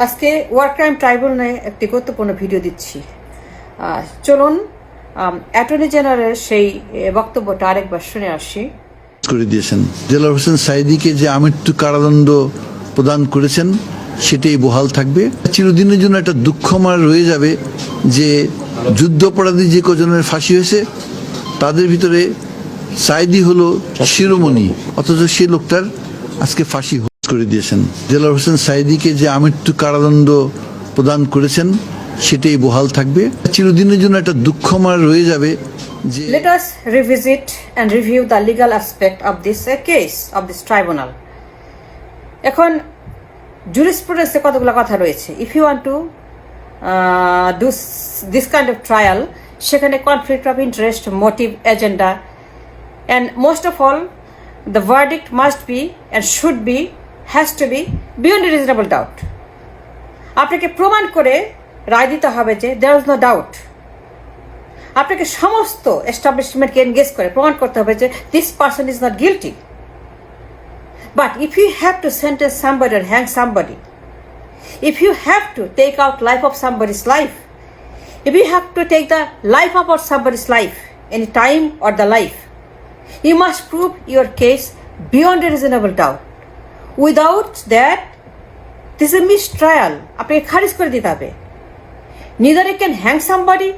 আজকে war crime ট্রাইব্যুনালে একটি গুরুত্বপূর্ণ ভিডিও দিচ্ছি। চলুন অ্যাটর্নি জেনারেলের সেই বক্তব্যটা আরেকবার শুনে আসি। করে দিয়েছেন দেলোয়ার হোসেন সাঈদীকে যে আমৃত্যু কারাদণ্ড প্রদান করেছেন সেটাই বহাল থাকবে। চিরদিনের জন্য একটা দুঃখময় রয়ে যাবে যে যুদ্ধাপরাধী যে কজনের ফাঁসি হয়েছে তাদের ভিতরে সাঈদী হলো শিরোমণি, অথচ সেই লোকটার আজকে ফাঁসি করে দিয়েছেন। দেলোয়ার হোসেন সাঈদীকে যে আমৃত্যু কারাদণ্ড প্রদান করেছেন সেটাই বহাল থাকবে। চিরদিনের জন্য একটা দুঃখময় রয়ে যাবে যে Let us revisit and review the legal aspect of this case of this tribunal. এখন jurisprudence কতগুলো কথা রয়েছে। If you want to do this kind of trial, সেখানে conflict of interest, motive, agenda, and most of all, the verdict must be and should be, has to be beyond a reasonable doubt. আপনাকে প্রমাণ করে রায় দিতে হবে যে there is no doubt. আপনাকে সমস্ত এস্টাবলিশমেন্টকে engage করে প্রমাণ করতে হবে যে this person is not guilty. But if you have to sentence somebody or hang somebody, if you have to take out life of somebody's life, if you have to take the life of out somebody's life any time or the life, you must prove your case beyond a reasonable doubt. Without that this a mistrial, আপনাকে খারিজ করে দিতে হবে। Neither you can hang somebody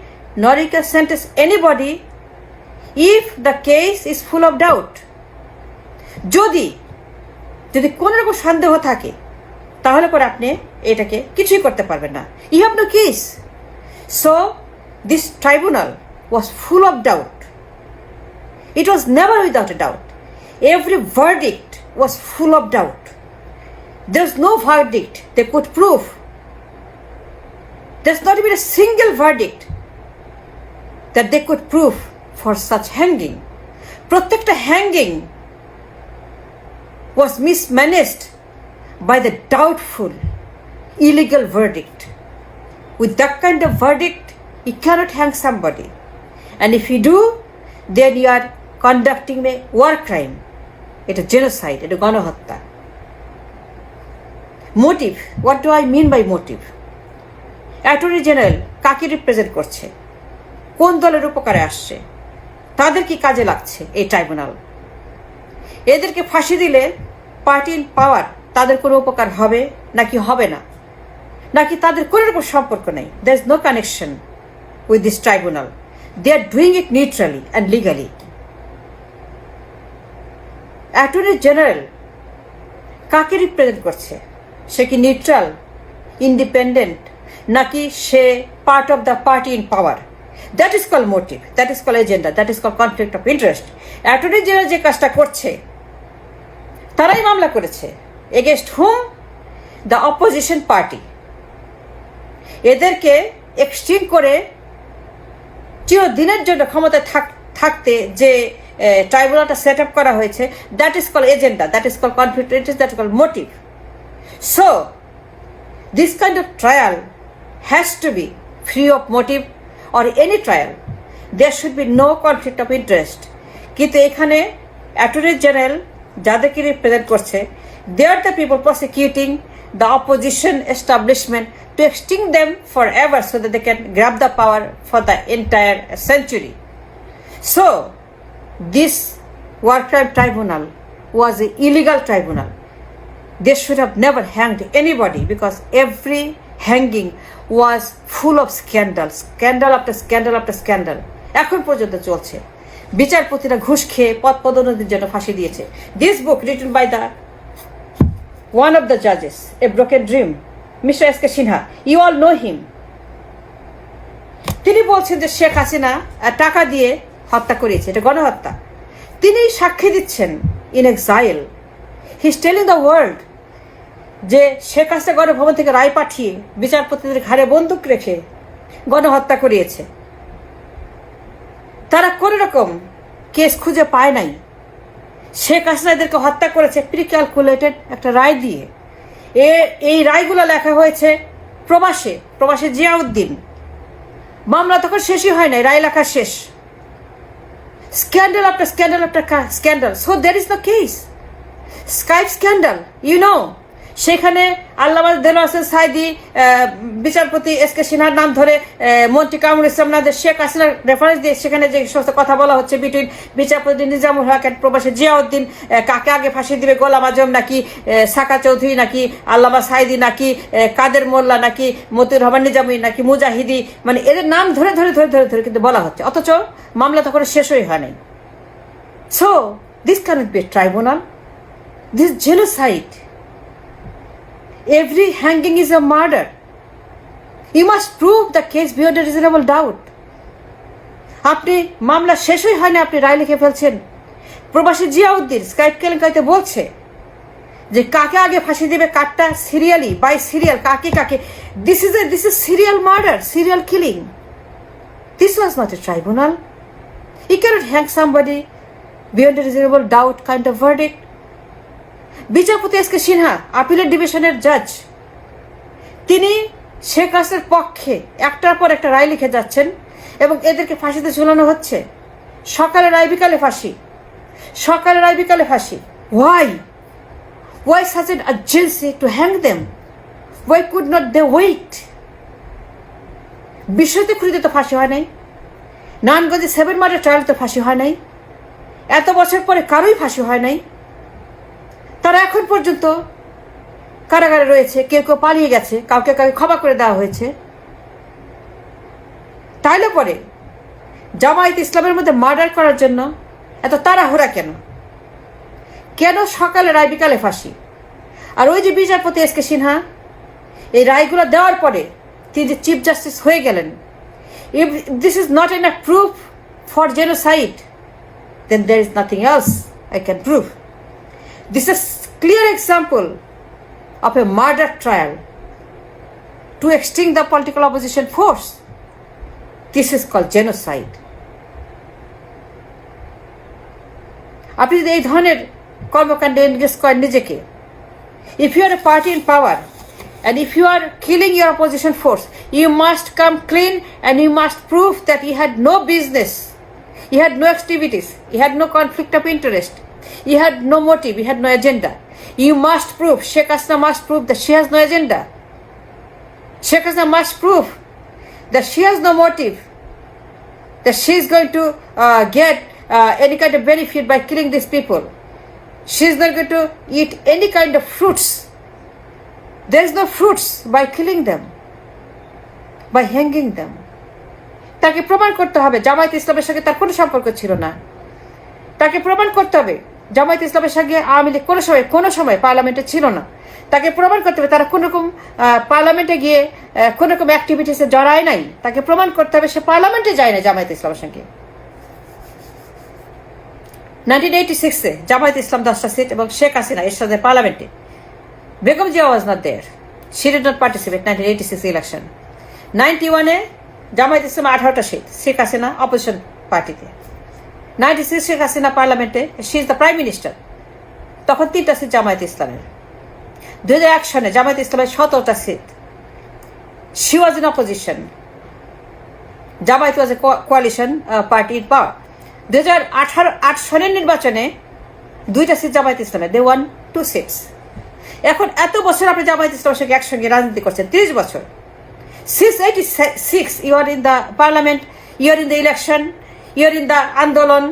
nor you can sentence anybody if the case is full of doubt. যদি কোনো রকম সন্দেহ থাকে তাহলে পরে আপনি এটাকে কিছুই করতে পারবেন না। You have no case. So this tribunal was full of doubt. It was never without a doubt. Every verdict was full of doubt. There was no verdict they could prove. There's not even a single verdict that they could prove for such hanging. প্রত্যেকটা hanging was mismanaged by the doubtful, illegal verdict. With that kind of verdict, you cannot hang somebody. And if you do, then you are conducting a war crime. It's a genocide, it's a গণহত্যা. Motive, what do I mean by motive? Attorney general কাকে represent করছে, কোন দলের উপকারে আসছে, তাদের কি কাজে লাগছে এই ট্রাইব্যুনাল? এদেরকে ফাঁসি দিলে পার্টি ইন পাওয়ার তাদের কোনো উপকার হবে নাকি হবে না, নাকি তাদের কোনো রকম সম্পর্ক নেই? There is no connection with this tribunal. They are doing it neutrally and legally. Attorney general কাকে রিপ্রেজেন্ট করছে? সে কি নিউট্রাল, ইন্ডিপেন্ডেন্ট, নাকি সে part of the party in power? That is call motive, that is call agenda, that is call conflict of interest. Attorney general যে কাজটা করছে, তারাই মামলা করেছে against hmm? The opposition party. এদেরকে এক্সটিং করে চিরদিনের জন্য ক্ষমতায় থাকতে যে ট্রাইব্যুনালটা সেট আপ করা হয়েছে, that is call agenda, that is call conflict of interest, that is call motive. So this kind of trial has to be free of motive, or any trial there should be no conflict of interest. কিন্তু এখানে attorney general যাদেরকে represent করছে, they are the people prosecuting the opposition establishment to extinct them forever so that they can grab the power for the entire century. So this war crime tribunal was an illegal tribunal. They should have never hanged anybody because every hanging was full of scandal, scandal after scandal after scandal. এখন পর্যন্ত চলছে। বিচারপতিরা ঘুষ খেয়ে পদ পদোন্নতির জন্য ফাঁসি দিয়েছে। This book written by the one of the judges, A Broken Dream, Mr. S.K. Sinha, you all know him. তিনি বলছেন যে শেখ হাসিনা টাকা দিয়ে হত্যা করিয়েছে, এটা গণহত্যা। তিনি সাক্ষী দিচ্ছেন in exile. He's telling the world যে শেখ হাসিনা গণভবন থেকে রায় পাঠিয়ে বিচারপতিদের ঘাড়ে বন্দুক রেখে গণহত্যা করিয়েছে। তারা কোনো রকম কেস খুঁজে পায় নাই। শেখ হাসিনা এদেরকে হত্যা করেছে প্রিক্যালকুলেটেড একটা রায় দিয়ে। এই রায়গুলো লেখা হয়েছে প্রবাসে জিয়াউদ্দিন। মামলা তখন শেষই হয় নাই, রায় লেখা শেষ। Scandal after scandal after scandal. So that is the case. Skype scandal, you know, সেখানে আল্লামা দেলোয়ার হোসেন সাঈদী বিচারপতি এস.কে সিনহার নাম ধরে মন্ত্রী কামরুল ইসলাম নাদের শেখ হাসিনার রেফারেন্স দিয়ে সেখানে যে সমস্ত কথা বলা হচ্ছে বিটুইন বিচারপতি নিজামুল হক এন্ড প্রবাসী জিয়াউদ্দিন, কাকে আগে ফাঁসি দিবে, গোলাম আজম নাকি সাকা চৌধুরী নাকি আল্লামা সাঈদী নাকি কাদের মোল্লা নাকি মতিউর রহমান নিজামী নাকি মুজাহিদি, মানে এদের নাম ধরে ধরে ধরে ধরে ধরে কিন্তু বলা হচ্ছে, অথচ মামলা তখন শেষই হয় নাই। So this cannot be a tribunal, this genocide. Every hanging is a murder. You must prove the case beyond a reasonable doubt. আপনি মামলা শেষই হয় না, আপনি রায় লিখে ফেলছেন। প্রবাসী জিয়াউদ্দিন স্কাইপ কেলেঙ্কারিতে বলছে যে কাকে আগে ফাঁসি দেবে, কাটটা সিরিয়ালি বাই সিরিয়াল, কাকে কাকে, this is serial murder, serial killing. This was not a tribunal. You cannot hang somebody beyond a reasonable doubt kind of verdict. বিচারপতি এস.কে সিনহা আপিলের ডিভিশনের জাজ, তিনি শেখ হাসিনার পক্ষে একটার পর একটা রায় লিখে যাচ্ছেন এবং এদেরকে ফাঁসিতে ঝুলানো হচ্ছে। সকালে রায়, বিকালে ফাঁসি, সকালে রায়, বিকালে ফাঁসি। Why such an urgency to hang them? Why could not they wait? বিষয়তে খুঁড়িতে তো ফাঁসি হয় নাই, নারায়ণগঞ্জে 7 মার্ডার ট্রায়ালে তো ফাঁসি হয় নাই, এত বছর পরে কারোই ফাঁসি হয় নাই। তারা এখন পর্যন্ত কারাগারে রয়েছে, কেউ কেউ পালিয়ে গেছে, কাউকে কাউকে ক্ষমা করে দেওয়া হয়েছে। তাইলে পরে জামায়াত ইসলামের মধ্যে মার্ডার করার জন্য এত তাড়াহুড়া কেন? কেন সকালে রায়, বিকালে ফাঁসি? আর ওই যে বিচারপতি এস.কে সিনহা এই রায়গুলো দেওয়ার পরে তিনি যে চিফ জাস্টিস হয়ে গেলেন, if this is not enough proof for genocide, then there is nothing else I can prove. This is a clear example of a murder trial to extinct the political opposition force. This is called genocide. আপনি যদি এই ধরনের কর্মকাণ্ডে engage করেন নিজেকে, if you are a party in power and if you are killing your opposition force, you must come clean and you must prove that you had no business, you had no activities, you had no conflict of interest, you had no motive, you had no agenda. You must prove, Sheikh Hasina must prove that she has no agenda. Sheikh Hasina must prove that she has no motive, that she is going to get any kind of benefit by killing these people. She is not going to eat any kind of fruits. There is no fruits by killing them, by hanging them. তাকে প্রমাণ করতে হবে জামায়াত ইসলামের সঙ্গে তার কোনো সম্পর্ক ছিল না। তাকে প্রমাণ করতে হবে জামায়াত ইসলামের সঙ্গে আওয়ামী লীগ কোনো সময় পার্লামেন্টে ছিল না। তাকে প্রমাণ করতে হবে তারা কোনো রকম পার্লামেন্টে গিয়ে কোনো রকম অ্যাক্টিভিটিসে জড়ায় নাই। তাকে প্রমাণ করতে হবে সে পার্লামেন্টে যায় না জামায়াত ইসলামের সঙ্গে। 1986-এ জামায়াত ইসলাম 10টা সিট এবং শেখ হাসিনা এর সাথে পার্লামেন্টে। Begum Zia was not there, she did not participate 1986 election. 91-এ জামায়াত ইসলাম 18টা সিট, শেখ হাসিনা অপোজিশন পার্টিতে। 96 শেখ হাসিনা পার্লামেন্টে, she is the prime minister, তখন 3টা সিট জামায়াত ইসলামের। 2001 সনে জামায়াত ইসলামের 17টা seat, she was in opposition, Jamaat was a coalition party in power. 2008 সনের নির্বাচনে 2টা সিট জামায়াত ইসলামের, দে ওয়ান 2 সিটস। এখন এত বছর আপনি জামায়াত ইসলামের সঙ্গে একসঙ্গে রাজনীতি করছেন, 30 বছর। Since 86 you are in the parliament, you are in the election, you are in the আন্দোলন।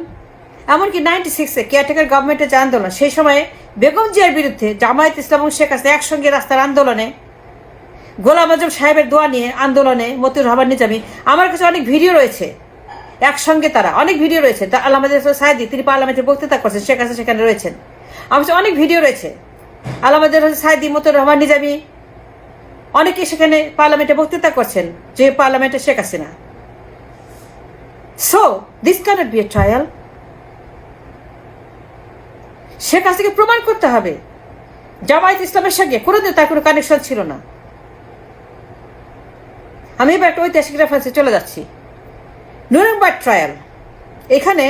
এমনকি 96-এ কেয়ারটেকার গভর্নমেন্টের যে আন্দোলন, সেই সময়ে বেগম জিয়ার বিরুদ্ধে জামায়াত ইসলাম এবং শেখ হাসিনা একসঙ্গে রাস্তার আন্দোলনে, গোলাম আজম সাহেবের দোয়া নিয়ে আন্দোলনে, মতিউর রহমান নিজামী, আমার কাছে অনেক ভিডিও রয়েছে একসঙ্গে, তারা অনেক ভিডিও রয়েছে। আল্লামা সাঈদী তিনি পার্লামেন্টে বক্তৃতা করছেন, শেখ হাসিনা সেখানে রয়েছেন। আমার কাছে অনেক ভিডিও রয়েছে, আল্লামা সাঈদী, মতিউর রহমান নিজামী অনেকে সেখানে পার্লামেন্টে বক্তৃতা করছেন, যে পার্লামেন্টে Sheikh Hasina. So this cannot be a trial. Sheikh হাসিনাকে প্রমাণ করতে হবে জামায়াত ইসলামের সঙ্গে কোনোদিন তার কোনো কানেকশন ছিল না। আমি এবার একটা ঐতিহাসিক রেফারেন্সে চলে যাচ্ছি। নুরেমবার্গ ট্রায়াল, এখানে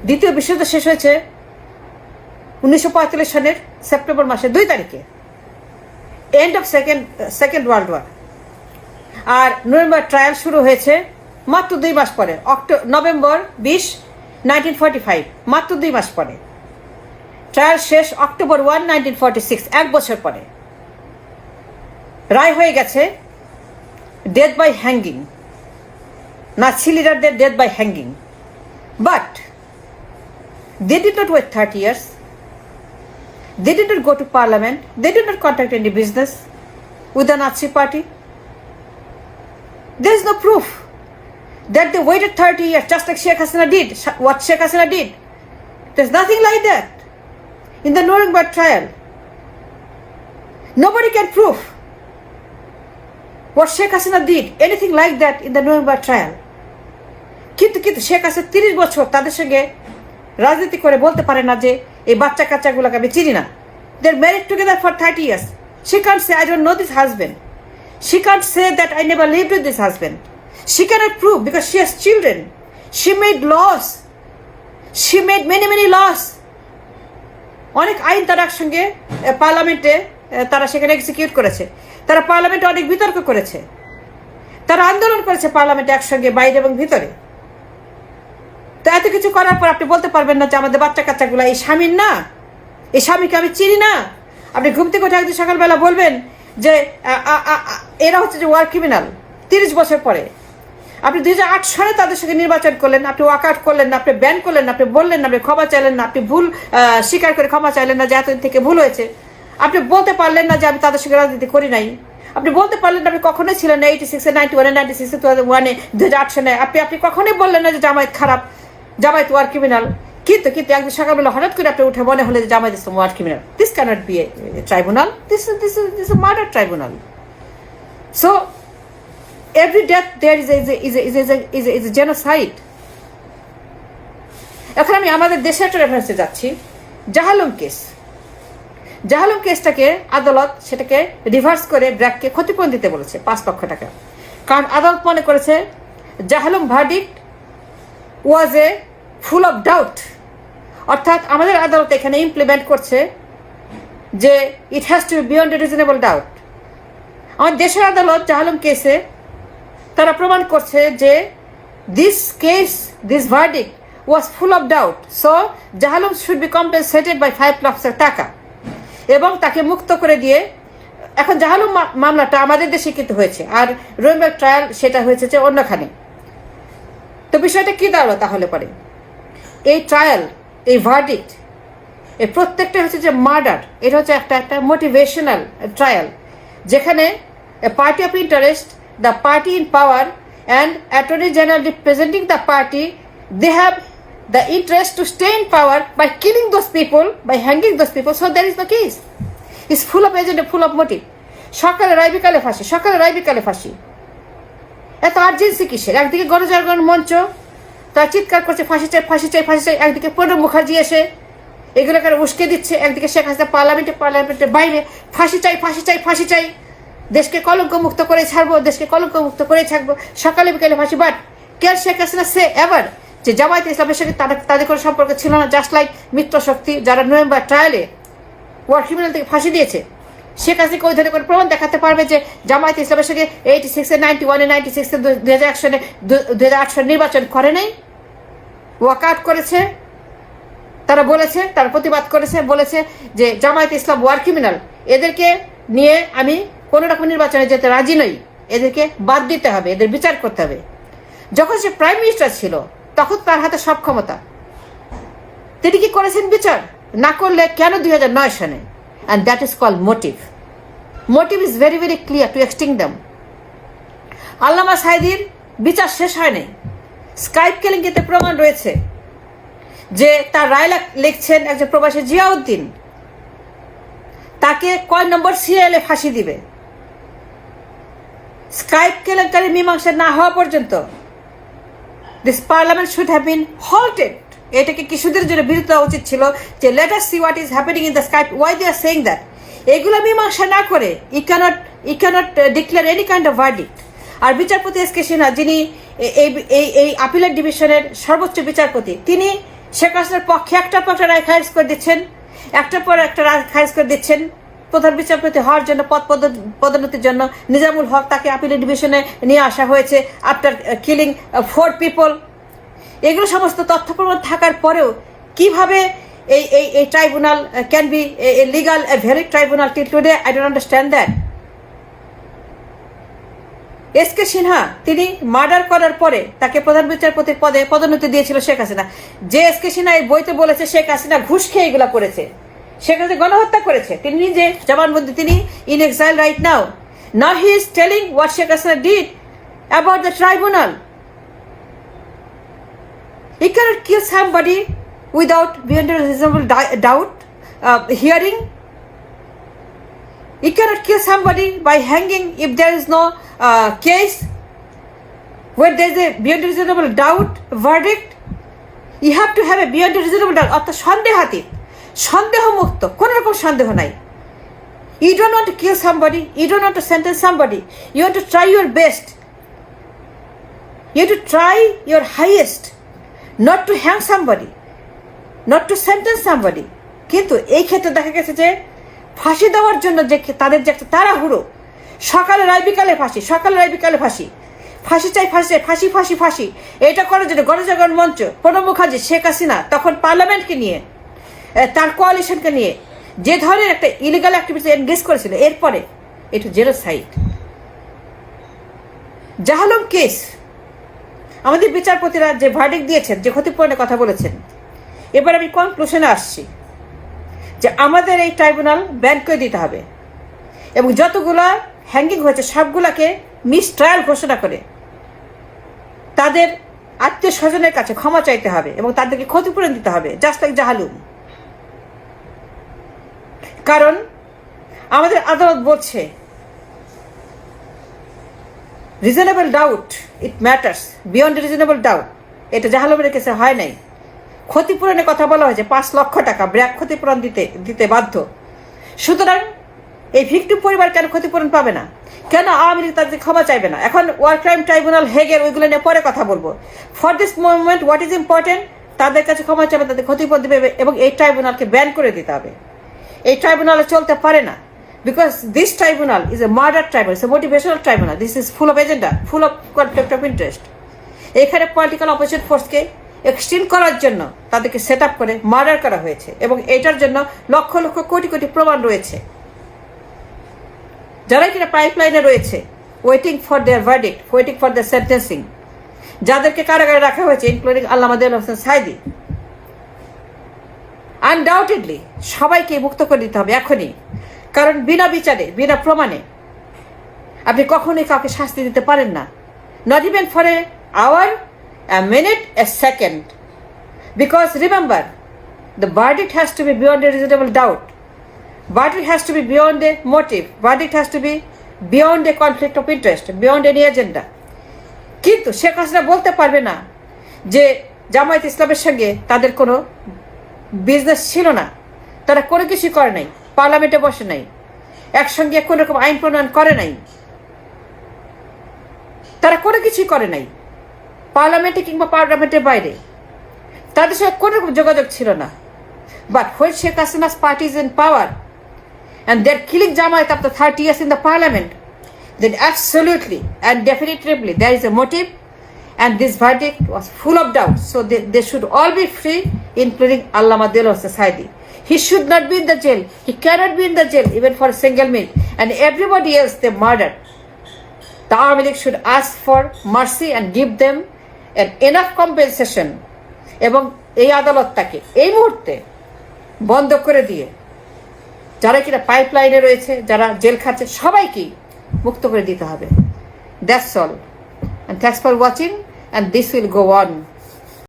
দ্বিতীয় বিশ্বযুদ্ধ শেষ হয়েছে 1945 সনের সেপ্টেম্বর মাসের 2 তারিখে, end of second world war. আর নুরেমবার্গ ট্রায়াল শুরু হয়েছে মাত্র 2 মাস পরে, নভেম্বর 20, 1945, মাত্র 2 মাস পরে। ট্রায়াল শেষ অক্টোবর 1, 1946, 1 বছর পরে রায় হয়ে গেছে ডেথ বাই হ্যাঙ্গিং, নাৎসি লিডারদের death by hanging. But they did not wait 30 years. They did not go to parliament. They did not contact any business with the Nazi party. There is no proof that they waited 30 years just like Sheikh Hasina did. What Sheikh Hasina did. There's nothing like that in the Nuremberg trial. Nobody can prove what Sheikh Hasina did, anything like that in the Nuremberg trial. কিন্তু শেখ হাসিনা 30 বছর তাদের সঙ্গে রাজনীতি করে বলতে পারে না যে এই বাচ্চা কাচ্চাগুলোকে আমি চিনি না। They're married together for 30 years. She can't say I don't know this husband. She can't say that I never lived with this husband. She cannot prove because she has children. She made laws. She made many laws. অনেক আইন তার একসঙ্গে পার্লামেন্টে তারা সেখানে execute করেছে। তারা পার্লামেন্টে অনেক বিতর্ক করেছে, তারা আন্দোলন করেছে পার্লামেন্টে একসঙ্গে, বাইরে এবং ভিতরে। তো এত কিছু করার পর আপনি বলতে পারবেন না যে আমাদের বাচ্চা কাচ্চাগুলো এই স্বামীর না, এই স্বামীকে আমি চিনি না। আপনি ঘুম থেকে উঠে একদিন সকালবেলা বলবেন যে এরা হচ্ছে যে ওয়ার ক্রিমিনাল। 30 বছর পরে আপনি 2008 সালে তাদের সঙ্গে নির্বাচন করলেন, আপনি ওয়াকআউট করলেন না, আপনি ব্যান করলেন না, আপনি বললেন না, আপনি ক্ষমা চাইলেন না, আপনি ভুল স্বীকার করে ক্ষমা চাইলেন না যে এতদিন থেকে ভুল হয়েছে। আপনি বলতে পারলেন না যে আমি তাদের সঙ্গে রাজনীতি করি নাই। আপনি বলতে পারলেন না আপনি কখনোই ছিলেন না 86, 91, 96, 2001, 2008 সালে। আপনি কখনোই বললেন না যে জামায়াত খারাপ, জামায়াত ওয়ার ক্রিমিনাল। কিন্তু একদিন সকালবেলা হঠাৎ করে আপনি উঠে মনে হলে যে Jamaat Islam war criminal. This cannot be a tribunal, this is a murder tribunal. So every death there is a genocide. এখন আমি আমাদের দেশের একটা রেফারেন্সে যাচ্ছি, জাহালুম কেস। জাহালুম কেসটাকে আদালত সেটাকে রিভার্স করে ব্র্যাককে ক্ষতিপূরণ দিতে বলেছে 5 লক্ষ টাকা। কারণ আদালত মনে করেছে Jahalam verdict was a full of doubt. অর্থাৎ আমাদের আদালত এখানে ইমপ্লিমেন্ট করছে যে it has to be beyond a reasonable doubt. আমার দেশের আদালত জাহালুম কেসে তারা প্রমাণ করছে যে this verdict was full of doubt, so Jahalam should be compensated by 5 lakh টাকা এবং তাকে মুক্ত করে দিয়ে। এখন জাহালুম মামলাটা আমাদের দেশে কিন্তু হয়েছে, আর নূরেমবার্গ ট্রায়াল সেটা হয়েছে যে অন্যখানে। তো বিষয়টা কি দাঁড়ালো তাহলে পরে? এই ট্রায়াল, এই ভার্ডিক্ট, এই প্রত্যেকটা হচ্ছে যে মার্ডার। এটা হচ্ছে একটা মোটিভেশনাল ট্রায়াল যেখানে party of interest, the party in power and attorney general representing the party, they have the interest to stay in power by killing those people, by hanging those people. So there is no case. It's full of agenda, full of motive. সকালে রায় বিকালে ফাঁসি, সকালে রায় বিকালে ফাঁসি। এত urgency কিসের? একদিকে গণজাগরণ মঞ্চ তার চিৎকার করছে ফাঁসি চাই, ফাঁসি চাই, ফাঁসি চাই। একদিকে প্রণব মুখার্জি এসে এগুলোকে উস্কে দিচ্ছে, একদিকে শেখ হাসিনা পার্লামেন্টের বাইরে ফাঁসি চাই, ফাঁসি চাই, ফাঁসি চাই, দেশকে কলঙ্ক মুক্ত করে ছাড়বো, দেশকে কলঙ্ক মুক্ত করে ছাড়বো, সকালে বিকালে ফাঁসি। But care Sheikh Hasina say ever যে জামায়াত ইসলামের সঙ্গে তাদের কোনো সম্পর্ক ছিল না, জাস্ট লাইক মিত্র শক্তি যারা নভেম্বর ট্রায়ালে ওয়ার ক্রিমিনাল থেকে ফাঁসি দিয়েছে। শেখ হাসিনাকে ওই ধরনের কোনো প্রমাণ দেখাতে পারবে যে জামায়াত ইসলামের সঙ্গে 86, 91, 96, 2001 সালে 2008 সালে নির্বাচন করে নাই, ওয়াকআউট করেছে। তারা বলেছে, তারা প্রতিবাদ করেছে, বলেছে যে জামায়াত ইসলাম ওয়ার ক্রিমিনাল, এদেরকে নিয়ে আমি কোনো রকম নির্বাচনে যেতে রাজি নই, এদেরকে বাদ দিতে হবে, এদের বিচার করতে হবে। যখন সে প্রাইম মিনিস্টার ছিল তখন তার হাতে সব ক্ষমতা। তিনি কি করেছেন? বিচার না করলে কেন 2009 সালে? And that is called motive. Motive is very clear to extinct them. Allama সাঈদীর বিচার শেষ হয় নাই। স্কাইপ কেলেঙ্কারিতে প্রমাণ রয়েছে যে তার রায় লিখছেন একজন প্রবাসী জিয়াউদ্দিন, তাকে কয় নম্বর সিরিয়ালে ফাঁসি দিবে। স্কাইপ কেলেঙ্কারি মীমাংসা না হওয়া পর্যন্ত this parliament should have been halted. এটাকে কিছুদিনের জন্য বিরত দেওয়া উচিত ছিল যে let us see what is happening in the Skype, why they are saying that. এগুলো মীমাংসা না করে he cannot declare any kind of verdict. আর বিচারপতি এস.কে সিনহা, যিনি এই আপিলের ডিভিশনের সর্বোচ্চ বিচারপতি, তিনি শেখ হাসিনার পক্ষে একটার পর একটা রায় খারিজ করে দিচ্ছেন, একটার পর একটা রায় খারিজ করে দিচ্ছেন। প্রধান বিচারপতি হওয়ার জন্য পদোন্নতির জন্য নিজামুল হক, তাকে আপিলের ডিভিশনে নিয়ে আসা হয়েছে আফটার কিলিং 4 পিপল। এগুলো সমস্ত তথ্য প্রমাণ থাকার পরেও কিভাবে a tribunal can be a legal, a valid tribunal till today? I don't understand that. SK Sinha তিনি মার্ডার করার পরে তাকে প্রধান বিচারপতির পদে পদোন্নতি দিয়েছিল শেখ হাসিনা। যে এসকে সিনহা এই বইতে বলেছে শেখ হাসিনা ঘুষ খেয়ে এগুলা করেছে, শেখ হাসিনা গণহত্যা করেছে, তিনি নিজে জবানবন্দি, তিনি in exile right now. Now he is telling what Sheikh Hasina did about the tribunal. He cannot kill somebody without beyond a reasonable doubt hearing. He cannot kill somebody by hanging if there is no case where there is a beyond a reasonable doubt verdict. You have to have a beyond a reasonable doubt. অর্থাৎ সন্দেহাতীত, সন্দেহমুক্ত, কোনো রকম সন্দেহ নাই। You don't want to kill somebody, you don't want to sentence somebody, you want to try your best, you have to try your highest not to hang somebody, not to sentence somebody. কিন্তু এই ক্ষেত্রে দেখা গেছে যে ফাঁসি দেওয়ার জন্য যে তাদের যে একটা তাড়াহুড়ো, সকালে রায় বিকালে ফাঁসি, সকালে রায় বিকালে ফাঁসি, ফাঁসি চাই ফাঁসি চাই, ফাঁসি ফাঁসি ফাঁসি, এটা করার জন্য গণজাগরণ মঞ্চ, প্রণব মুখার্জি, শেখ হাসিনা তখন পার্লামেন্টকে নিয়ে, তার কোয়ালিশনকে নিয়ে যে ধরনের একটা ইলিগাল অ্যাক্টিভিটি এনগেজ করেছিল, এরপরে এটা জেনোসাইড। জাহালম কেস আমাদের বিচারপতিরা যে ভার্ডিক্ট দিয়েছেন, যে ক্ষতিপূরণের কথা বলেছেন, এবার আমি কনক্লুশনে আসছি যে আমাদের এই ট্রাইব্যুনাল ব্যান করে দিতে হবে এবং যতগুলা হ্যাঙ্গিং হয়েছে সবগুলাকে মিস ট্রায়াল ঘোষণা করে তাদের আত্মীয় স্বজনের কাছে ক্ষমা চাইতে হবে এবং তাদেরকে ক্ষতিপূরণ দিতে হবে, জাস্ট লাইক জাহালুম। কারণ আমাদের আদালত বলছে রিজনেবল ডাউট, ইট ম্যাটার্স, বিয়ন্ড রিজনেবল ডাউট। এটা জাহালুমের কেসে হয় নাই। ক্ষতিপূরণের কথা বলা হয়েছে 5 লক্ষ টাকা ব্র্যাক ক্ষতিপূরণ দিতে বাধ্য। সুতরাং এই ভিক্টিম পরিবার কেন ক্ষতিপূরণ পাবে না? কেন আওয়ামী লীগ তাদের ক্ষমা চাইবে না? এখন ওয়ার ক্রাইম ট্রাইব্যুনাল হেগের ওইগুলো নিয়ে পরে কথা বলবো। For this moment what is important, তাদের কাছে ক্ষমা চাইবে, তাদের ক্ষতিপূরণ দেবে এবং এই ট্রাইব্যুনালকে ব্যান করে দিতে হবে। এই ট্রাইব্যুনালে চলতে পারে না, because this tribunal is a murder tribunal, is a motivational tribunal, this is full of agenda, full of conflict of interest. এখানে পলিটিক্যাল অপোজিশন ফোর্সকে এক্সটেন্ড করার জন্য তাদেরকে সেট আপ করে মার্ডার করা হয়েছে এবং এটার জন্য লক্ষ লক্ষ কোটি কোটি প্রমাণ রয়েছে। যারা কিনা পাইপলাইনে রয়েছে, waiting for their verdict, waiting for their sentencing, যাদেরকে কারাগারে রাখা হয়েছে, ইনক্লুডিং আল্লামা দেওয়ান হোসেন সাইদি, আনডাউটেডলি সবাইকে মুক্ত করে দিতে হবে এখনই। কারণ বিনা বিচারে, বিনা প্রমাণে আপনি কখনোই কাউকে শাস্তি দিতে পারেন না, not even for a hour, a minute, a second. Because remember, the verdict has to be beyond a reasonable doubt. Verdict has to be beyond a motive. Verdict has to be beyond a conflict of interest, beyond any agenda. কিন্তু শেখ হাসিনা বলতে পারবে না যে জামায়াত ইসলামের সঙ্গে তাদের কোনো business ছিল না, তারা কোনো কিছু করে নাই, পার্লামেন্টে বসে নাই, একসঙ্গে কোনো রকম আইন প্রণয়ন করে নাই, তারা কোনো কিছুই করে নাই, পার্লামেন্টে কিংবা পার্লামেন্টের বাইরে তাদের সঙ্গে কোনো রকম যোগাযোগ ছিল না। But when Sheikh Hasina's party is in power and they're killing Jamaat after 30 years in the parliament, then absolutely and definitively there is a motive, and this verdict was full of doubt. So they should all be free, including Allama Dewan Hosen Saidi. He should not be in the jail. He cannot be in the jail even for a single minute. And everybody else they murdered. The Army League should ask for mercy and give them an enough compensation. এবং এই আদালতটাকে এই মুহূর্তে বন্ধ করে দিয়ে যারা কিনা পাইপলাইনে রয়েছে, যারা জেল খাচ্ছে, সবাইকে মুক্ত করে দিতে হবে। That's all, and thanks for watching, and this will go on.